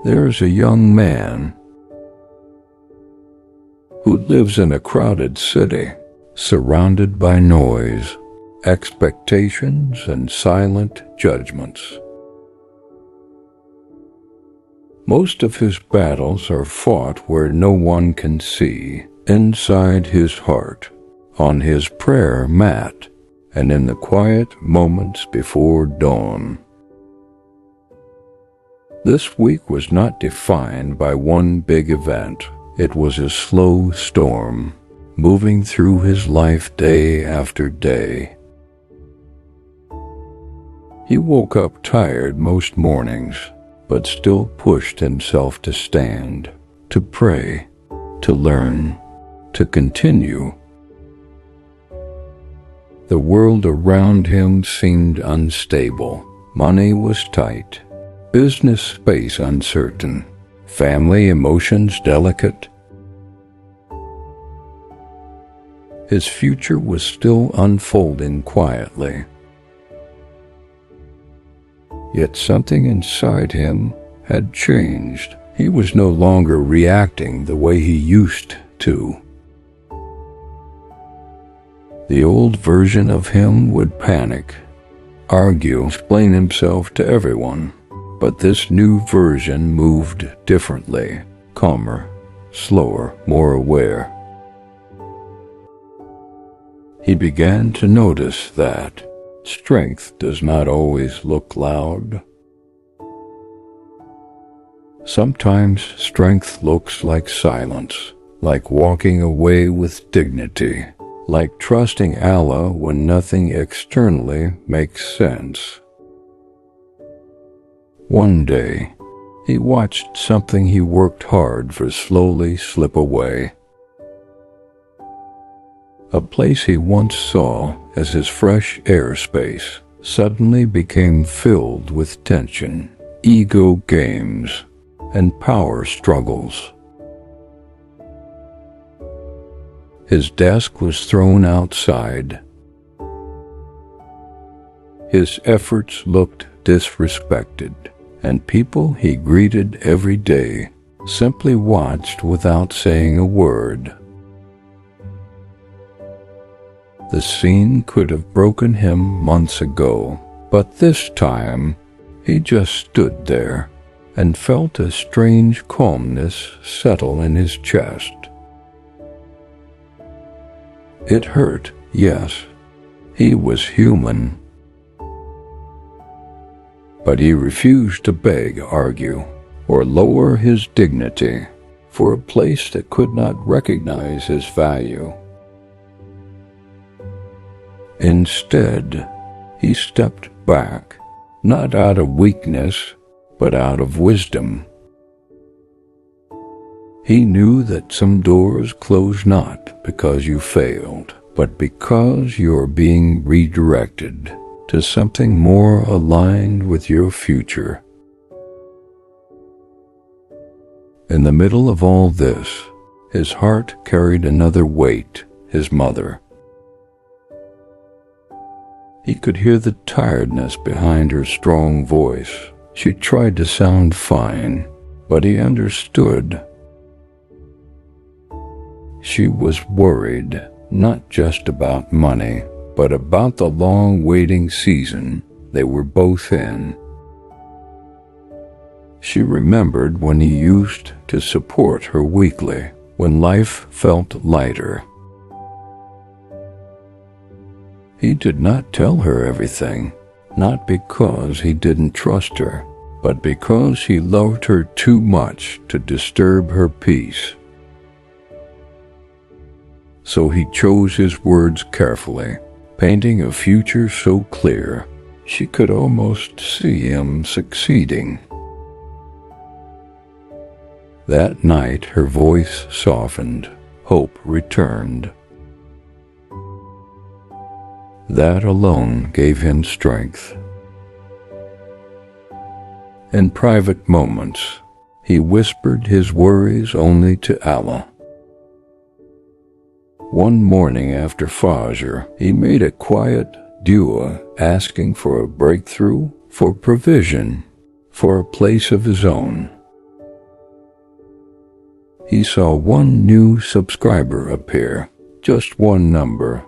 There's a young man who lives in a crowded city, surrounded by noise, expectations, and silent judgments. Most of his battles are fought where no one can see, inside his heart, on his prayer mat, and in the quiet moments before dawn. This week was not defined by one big event. It was a slow storm, moving through his life day after day. He woke up tired most mornings, but still pushed himself to stand, to pray, to learn, to continue. The world around him seemed unstable. Money was tight, business space uncertain, family emotions delicate. His future was still unfolding quietly. Yet something inside him had changed. He was no longer reacting the way he used to. The old version of him would panic, argue, explain himself to everyone. But this new version moved differently, calmer, slower, more aware. He began to notice that strength does not always look loud. Sometimes strength looks like silence, like walking away with dignity, like trusting Allah when nothing externally makes sense. One day, he watched something he worked hard for slowly slip away. A place he once saw as his fresh airspace suddenly became filled with tension, ego games, and power struggles. His desk was thrown outside. His efforts looked disrespected, and people he greeted every day simply watched without saying a word. The scene could have broken him months ago, but this time he just stood there and felt a strange calmness settle in his chest. It hurt, yes. He was human. But he refused to beg, argue, or lower his dignity for a place that could not recognize his value. Instead, he stepped back, not out of weakness, but out of wisdom. He knew that some doors close not because you failed, but because you are being redirected to something more aligned with your future. In the middle of all this, his heart carried another weight, his mother. He could hear the tiredness behind her strong voice. She tried to sound fine, but he understood. She was worried, not just about money, but about the long waiting season they were both in. She remembered when he used to support her weekly, when life felt lighter. He did not tell her everything, not because he didn't trust her, but because he loved her too much to disturb her peace. So he chose his words carefully, painting a future so clear she could almost see him succeeding. That night her voice softened, hope returned. That alone gave him strength. In private moments, he whispered his worries only to Allah. One morning after Fajr, he made a quiet dua asking for a breakthrough, for provision, for a place of his own. He saw one new subscriber appear, just one number.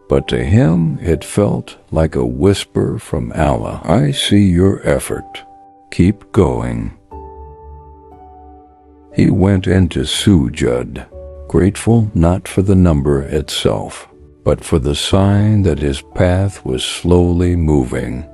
But to him it felt like a whisper from Allah. I see your effort. Keep going. He went into sujud, grateful not for the number itself, but for the sign that his path was slowly moving.